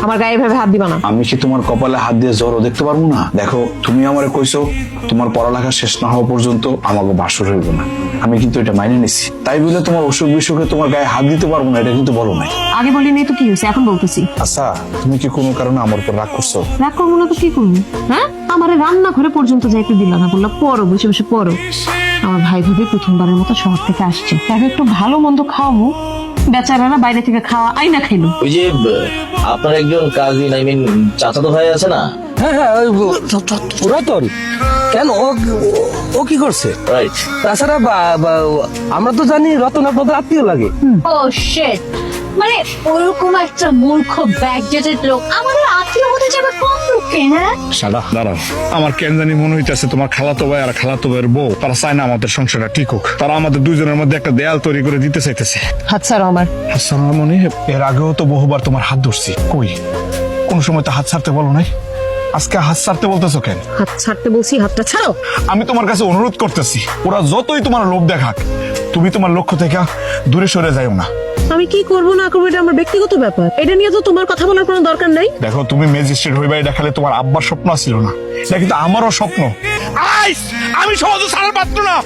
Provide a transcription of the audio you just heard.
আমার গায়ে এভাবে হাত দিবা না। আমি কি তোমার কপালে হাত দিয়ে জ্বরও দেখতে পারবো না? দেখো, তুমি আমারে কইছো তোমার পড়ালেখা শেষ না হওয়া পর্যন্ত আমাকে বাসর হইব না। আমি কিন্তু এটা মাইনে নিছি। তাই বলে তোমার অসুখ বিসুখে তোমার গায়ে হাত দিতে পারবো না, এটা কিন্তু বলো নাই। আগে বলিনি তো কি হয়েছে, এখন বলতেছি। আচ্ছা, তুমি কি কোনো কারণে আমার উপর রাগ করছো? রাগ করবো না তো কি করবো? হ্যাঁ, আমার রান্না ঘরে পর্যন্ত যাইতে দিল না, বললো পড়ো, বসে বসে পড়ো। আমার ভাই ভাবি প্রথমবারের মতো শহর থেকে আসছে, তাকে একটু ভালো মন্দ খাওয়াবো। বেচারারা বাইরে থেকে খাওয়া আইনা খাইলো। ওই যে আপনার একজন কাজিন, আই মিন চাচাতো ভাই আছে না? হ্যাঁ হ্যাঁ, ওই পুরাতন। কেন ও কি করছে? রাইট। তাছাড়া আমরা তো জানি রতন আপনাদের আত্মীয় লাগে। ও শিট, মানে ওরকম একটা মূর্খ ব্যাকডেটেড লোক আমাদের আত্মীয় হতে যাবে কোন লোককে? হ্যাঁ, সাদা দাঁড়াও, আমার কেন জানি মনে হইতেছে তোমার খালাতো ভাই আর খালাতো ভাইয়ের বউ তারা চায় না আমাদের সংসারটা ঠিক হোক। তারা আমাদের দুইজনের মধ্যে একটা দেয়াল তৈরি করে দিতে চাইতেছে। হাত ছাড়ো আমার। হাত ছাড়ার মনে, এর আগেও তো বহুবার তোমার হাত ধরছি, কই কোন সময় তো হাত ছাড়তে বলো নাই, আজকে হাত ছাড়তে বলতেছো কেন? হাত ছাড়তে বলছি, হাতটা ছাড়ো। আমি তোমার কাছে অনুরোধ করতেছি, ওরা যতই তোমার লোভ দেখাক, তুমি তোমার লক্ষ্য থেকে দূরে সরে যাইও না। আমি কি করবো না করবো এটা আমার ব্যক্তিগত ব্যাপার, এটা নিয়ে তো তোমার কথা বলার কোনো দরকার নাই। দেখো, তুমি ম্যাজিস্ট্রেট হইবা এটা খালি তোমার আব্বার স্বপ্ন ছিল না, এটা কিন্তু আমারও স্বপ্ন। আমি সহজে ছাড়ার পাত্র না।